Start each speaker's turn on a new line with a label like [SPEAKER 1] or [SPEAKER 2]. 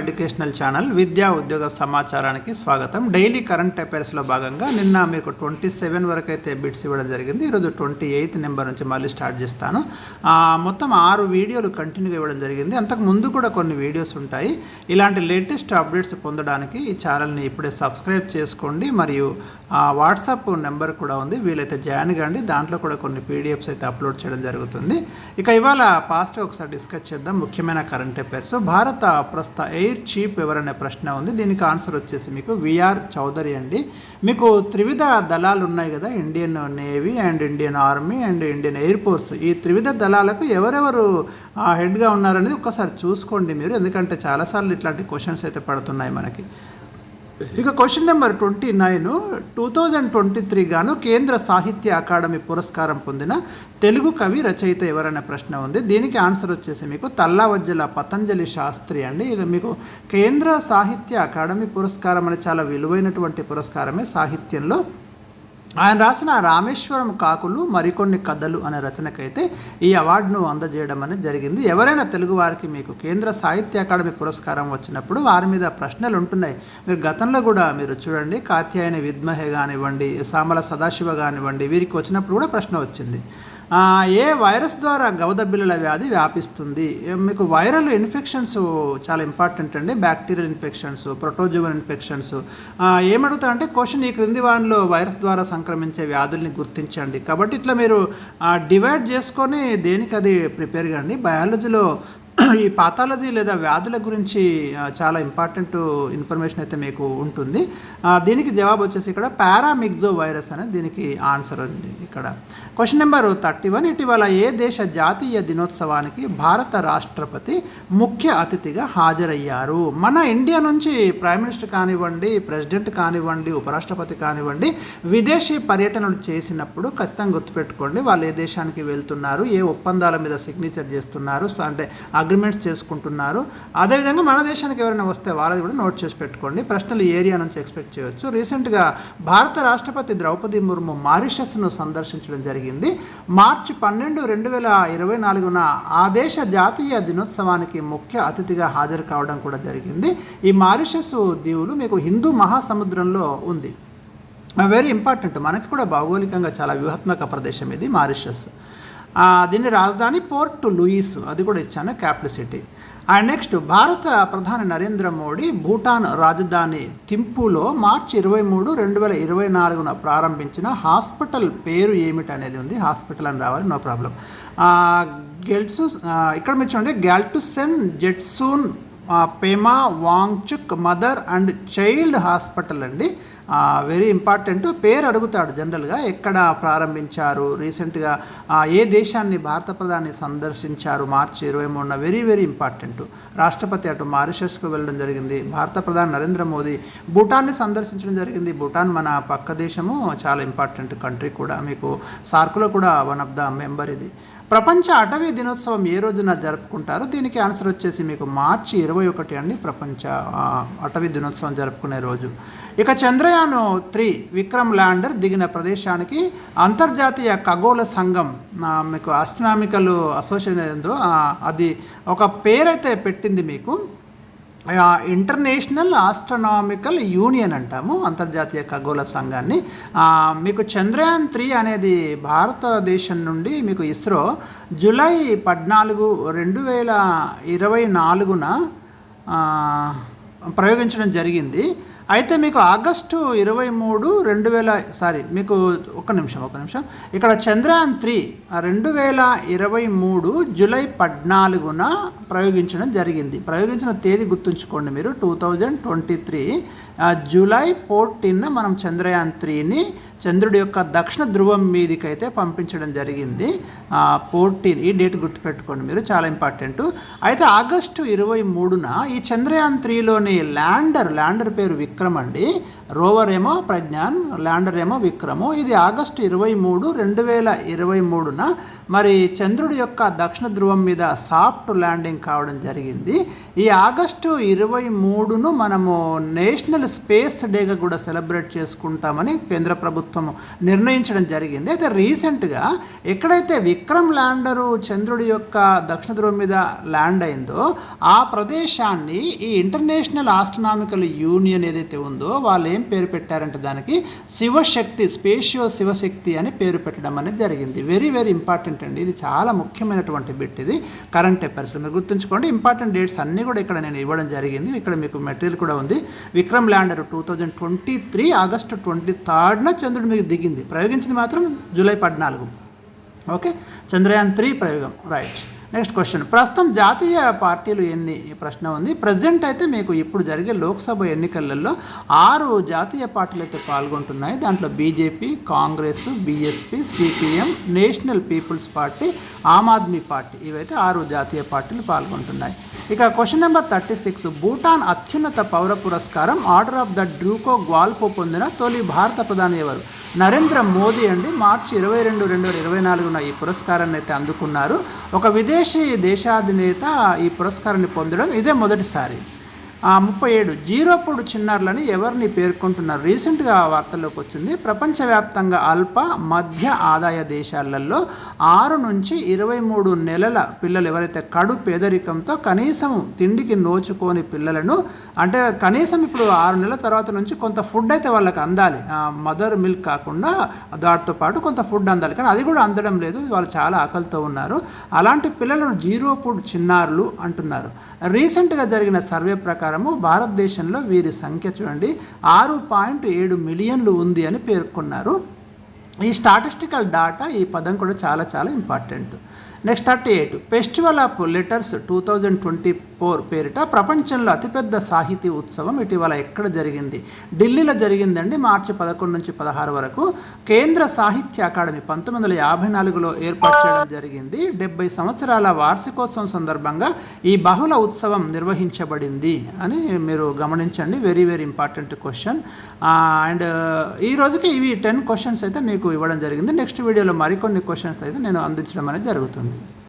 [SPEAKER 1] Educational channel విద్యా ఉద్యోగ సమాచారానికి స్వాగతం. డైలీ కరెంట్ అఫైర్స్లో భాగంగా నిన్న మీకు 27 వరకు అయితే బిట్స్ ఇవ్వడం జరిగింది. ఈరోజు 28 నెంబర్ నుంచి మళ్ళీ స్టార్ట్ చేస్తాను. మొత్తం 6 వీడియోలు కంటిన్యూగా ఇవ్వడం జరిగింది. అంతకు ముందు కూడా కొన్ని వీడియోస్ ఉంటాయి. ఇలాంటి లేటెస్ట్ అప్డేట్స్ పొందడానికి ఈ ఛానల్ని ఇప్పుడే సబ్స్క్రైబ్ చేసుకోండి. మరియు వాట్సాప్ నెంబర్ కూడా ఉంది, వీలైతే జాయిన్ కండి. దాంట్లో కూడా కొన్ని పీడిఎఫ్స్ అయితే అప్లోడ్ చేయడం జరుగుతుంది. ఇక ఇవాళ పాస్ట్గా ఒకసారి డిస్కస్ చేద్దాం ముఖ్యమైన కరెంట్ అఫైర్స్. భారత ప్రస్తుత ఎయిర్ చీఫ్ ఎవరనే ప్రశ్న ఉంది. దీనికి ఆన్సర్ వచ్చేసి మీకు విఆర్ చౌదరి అండి. మీకు త్రివిధ దళాలు ఉన్నాయి కదా, Indian navy and Indian army and Indian air force. ఈ త్రివిధ దళాలకు ఎవరెవరు హెడ్గా ఉన్నారనేది ఒక్కసారి చూసుకోండి మీరు, ఎందుకంటే చాలాసార్లు ఇట్లాంటి క్వశ్చన్స్ అయితే పడుతున్నాయి మనకి. ఇక క్వశ్చన్ నెంబర్ 29, 2023 గాను కేంద్ర సాహిత్య అకాడమీ పురస్కారం పొందిన తెలుగు కవి రచయిత ఎవరనే ప్రశ్న ఉంది. దీనికి ఆన్సర్ వచ్చేసి మీకు తల్లావజ్జల పతంజలి శాస్త్రి అండి. ఇది మీకు కేంద్ర సాహిత్య అకాడమీ పురస్కారం అనేది చాలా విలువైనటువంటి పురస్కారమే సాహిత్యంలో. ఆయన రాసిన రామేశ్వరం కాకులు మరికొన్ని కథలు అనే రచనకైతే ఈ అవార్డును అందజేయడం అనేది జరిగింది. ఎవరైనా తెలుగు వారికి మీకు కేంద్ర సాహిత్య అకాడమీ పురస్కారం వచ్చినప్పుడు వారి మీద ప్రశ్నలు ఉంటున్నాయి. మీరు గతంలో కూడా మీరు చూడండి, కాత్యాయని విద్మహే కానివ్వండి, సామల సదాశివ కానివ్వండి, వీరికి వచ్చినప్పుడు కూడా ప్రశ్న వచ్చింది. ఏ వైరస్ ద్వారా గవదబిళ్ళల వ్యాధి వ్యాపిస్తుంది? మీకు వైరల్ ఇన్ఫెక్షన్స్ చాలా ఇంపార్టెంట్ అండి. Bacterial infections, protozoan infections. ఏమడుగుతా అంటే క్వశ్చన్, ఈ క్రింది వానిలో వైరస్ ద్వారా సంక్రమించే వ్యాధుల్ని గుర్తించండి. కాబట్టి ఇట్లా మీరు డివైడ్ చేసుకొని దేనికి అది ప్రిపేర్ కండి. బయాలజీలో ఈ పాథాలజీ లేదా వ్యాధుల గురించి చాలా ఇంపార్టెంట్ ఇన్ఫర్మేషన్ అయితే మీకు ఉంటుంది. దీనికి జవాబు వచ్చేసి ఇక్కడ పారామిగ్జో వైరస్ అనేది దీనికి ఆన్సర్ ఉంది. ఇక్కడ క్వశ్చన్ నెంబర్ 31, ఇటీవల ఏ దేశ జాతీయ దినోత్సవానికి భారత రాష్ట్రపతి ముఖ్య అతిథిగా హాజరయ్యారు? మన ఇండియా నుంచి ప్రైమ్ మినిస్టర్ కానివ్వండి, ప్రెసిడెంట్ కానివ్వండి, ఉపరాష్ట్రపతి కానివ్వండి, విదేశీ పర్యటనలు చేసినప్పుడు ఖచ్చితంగా గుర్తుపెట్టుకోండి వాళ్ళు ఏ దేశానికి వెళ్తున్నారు, ఏ ఒప్పందాల మీద సిగ్నేచర్ చేస్తున్నారు, అంటే అగ్రిమెంట్స్ చేసుకుంటున్నారు. అదేవిధంగా మన దేశానికి ఎవరైనా వస్తే వాళ్ళది కూడా నోట్ చేసి పెట్టుకోండి. ప్రశ్నలు ఏరియా నుంచి ఎక్స్పెక్ట్ చేయవచ్చు. రీసెంట్గా భారత రాష్ట్రపతి ద్రౌపది ముర్ము మారిషస్ను సందర్శించడం జరిగింది. మార్చి 12, 2024 ఆ దేశ జాతీయ దినోత్సవానికి ముఖ్య అతిథిగా హాజరు కావడం కూడా జరిగింది. ఈ మారిషస్ దీవులు మీకు హిందూ మహాసముద్రంలో ఉంది. వెరీ ఇంపార్టెంట్, మనకి కూడా భౌగోళికంగా చాలా వ్యూహాత్మక ప్రదేశం ఇది మారిషస్. దీని రాజధాని పోర్ట్ లూయిస్, అది కూడా ఇచ్చాను, క్యాపిటల్ సిటీ. అండ్ నెక్స్ట్, భారత ప్రధాని నరేంద్ర మోడీ భూటాన్ రాజధాని థింపూలో మార్చి 23, 2024 ప్రారంభించిన హాస్పిటల్ పేరు ఏమిటి అనేది ఉంది. హాస్పిటల్ అని రావాలి, నో ప్రాబ్లం. ఇక్కడ మీరు చూడండి, Gyaltsuen Jetsun Pema Wangchuck mother and child hospital అండి. Very important. పేరు అడుగుతాడు జనరల్గా, ఎక్కడ ప్రారంభించారు, రీసెంట్గా ఏ దేశాన్ని భారత ప్రధాని సందర్శించారు మార్చి 23. Very very important. రాష్ట్రపతి అటు మారిషస్కు వెళ్ళడం జరిగింది. భారత ప్రధాని నరేంద్ర మోదీ భూటాన్ని సందర్శించడం జరిగింది. భూటాన్ మన పక్క దేశము, చాలా ఇంపార్టెంట్ కంట్రీ కూడా, మీకు సార్కులో కూడా వన్ ఆఫ్ ద మెంబర్ ఇది. ప్రపంచ అటవీ దినోత్సవం ఏ రోజున జరుపుకుంటారు? దీనికి ఆన్సర్ వచ్చేసి మీకు మార్చి 21 అండి, ప్రపంచ అటవీ దినోత్సవం జరుపుకునే రోజు. ఇక చంద్రయాన్ 3 విక్రమ్ ల్యాండర్ దిగిన ప్రదేశానికి అంతర్జాతీయ ఖగోళ సంఘం, మీకు ఆస్ట్రానామికల్ అసోసియేషన్, అది ఒక పేరైతే పెట్టింది మీకు. ఇంటర్నేషనల్ ఆస్ట్రనామికల్ యూనియన్ అంటాము అంతర్జాతీయ ఖగోళ సంఘాన్ని. మీకు చంద్రయాన్ 3 అనేది భారతదేశం నుండి మీకు ఇస్రో జూలై 14, 2024 ప్రయోగించడం జరిగింది. అయితే మీకు ఆగస్టు 23, మీకు ఒక నిమిషం ఇక్కడ చంద్రయాన్ 3 2023 జూలై 14 ప్రయోగించడం జరిగింది. ప్రయోగించిన తేదీ గుర్తుంచుకోండి మీరు, 2023 జూలై 14 మనం చంద్రయాన్ 3ని చంద్రుడి యొక్క దక్షిణ ధ్రువం మీదికైతే పంపించడం జరిగింది. 14 ఈ డేట్ గుర్తుపెట్టుకోండి మీరు, చాలా ఇంపార్టెంట్. అయితే ఆగస్టు 23 ఈ చంద్రయాన్ 3లోని ల్యాండర్ పేరు విక్రమ్ అండి. రోవర్ ఏమో ప్రజ్ఞాన్, ల్యాండర్ ఏమో విక్రము. ఇది ఆగస్టు 23, 2023న మరి చంద్రుడి యొక్క దక్షిణ ధ్రువం మీద సాఫ్ట్ ల్యాండింగ్ కావడం జరిగింది. ఈ ఆగస్టు 23ను మనము నేషనల్ స్పేస్ డేగా కూడా సెలబ్రేట్ చేసుకుంటామని కేంద్ర ప్రభుత్వం నిర్ణయించడం జరిగింది. అయితే రీసెంట్గా ఎక్కడైతే విక్రమ్ ల్యాండరు చంద్రుడి యొక్క దక్షిణ ధ్రువం మీద ల్యాండ్ అయిందో ఆ ప్రదేశాన్ని ఈ ఇంటర్నేషనల్ ఆస్ట్రనామికల్ యూనియన్ ఏదైతే ఉందో వాళ్ళు ఏం పేరు పెట్టారంటే దానికి శివశక్తి, స్పేషియో శివశక్తి అని పేరు పెట్టడం అనేది జరిగింది. వెరీ వెరీ ఇంపార్టెంట్ అండి. ఇది చాలా ముఖ్యమైనటువంటి బిట్. ఇది కరెంట్ అఫైర్స్లో మీరు గుర్తుంచుకోండి. ఇంపార్టెంట్ డేట్స్ అన్నీ కూడా ఇక్కడ నేను ఇవ్వడం జరిగింది. ఇక్కడ మీకు మెటీరియల్ కూడా ఉంది. విక్రమ్ ల్యాండర్ 2023 ఆగస్టు 23న చంద్రుడి మీద దిగింది. ప్రయోగించింది మాత్రం జూలై 14. ఓకే, చంద్రయాన్ 3 ప్రయోగం. రైట్. నెక్స్ట్ క్వశ్చన్, ప్రస్తుతం జాతీయ పార్టీలు ఎన్ని? ఈ ప్రశ్న ఉంది. ప్రజెంట్ అయితే మీకు ఇప్పుడు జరిగే లోక్సభ ఎన్నికలలో 6 జాతీయ పార్టీలు అయితే పాల్గొంటున్నాయి. దాంట్లో BJP, Congress, BSP, CPM, National People's Party, Aam Aadmi Party, ఇవైతే 6 జాతీయ పార్టీలు పాల్గొంటున్నాయి. ఇక క్వశ్చన్ నెంబర్ 36, భూటాన్ అత్యున్నత పౌర పురస్కారం ఆర్డర్ ఆఫ్ ద డ్రూకో గ్వాల్పో పొందిన తొలి భారత ప్రధాని ఎవరు? నరేంద్ర మోదీ అండి. మార్చి 22, 2024న ఈ పురస్కారాన్ని అయితే అందుకున్నారు. ఒక విదేశీ దేశాధినేత ఈ పురస్కారాన్ని పొందడం ఇదే మొదటిసారి. 37, జీరోపుడు చిన్నారులని ఎవరిని పేర్కొంటున్నారు? రీసెంట్గా వార్తల్లోకి వచ్చింది. ప్రపంచవ్యాప్తంగా అల్ప మధ్య ఆదాయ దేశాలలో 6 నుంచి 23 నెలల పిల్లలు ఎవరైతే కడు పేదరికంతో కనీసం తిండికి నోచుకోని పిల్లలను, అంటే కనీసం ఇప్పుడు 6 నెలల తర్వాత నుంచి కొంత ఫుడ్ అయితే వాళ్ళకి అందాలి. మదర్ మిల్క్ కాకుండా దాటితో పాటు కొంత ఫుడ్ అందాలి, కానీ అది కూడా అందడం లేదు. వాళ్ళు చాలా ఆకలితో ఉన్నారు. అలాంటి పిల్లలను జీరోపుడు చిన్నారులు అంటున్నారు. రీసెంట్గా జరిగిన సర్వే ప్రకారం భారతదేశంలో వీరి సంఖ్య చూడండి 6.7 మిలియన్లు ఉంది అని పేర్కొన్నారు. ఈ స్టాటిస్టికల్ డాటా, ఈ పదం కూడా చాలా చాలా important. Next 38, festival of letters 2024 పేరిట ప్రపంచంలో అతిపెద్ద సాహితీ ఉత్సవం ఇటీవల ఎక్కడ జరిగింది? ఢిల్లీలో జరిగిందండి. మార్చి 11 నుంచి 16 వరకు. కేంద్ర సాహిత్య అకాడమీ 1954లో ఏర్పాటు చేయడం జరిగింది. 70 సంవత్సరాల వార్షికోత్సవం సందర్భంగా ఈ బహుళ ఉత్సవం నిర్వహించబడింది అని మీరు గమనించండి. Very very important question. And ఈ రోజుకి ఇవి 10 క్వశ్చన్స్ అయితే మీకు ఇవ్వడం జరిగింది. నెక్స్ట్ వీడియోలో మరికొన్ని క్వశ్చన్స్ అయితే నేను అందించడం అనేది జరుగుతుంది.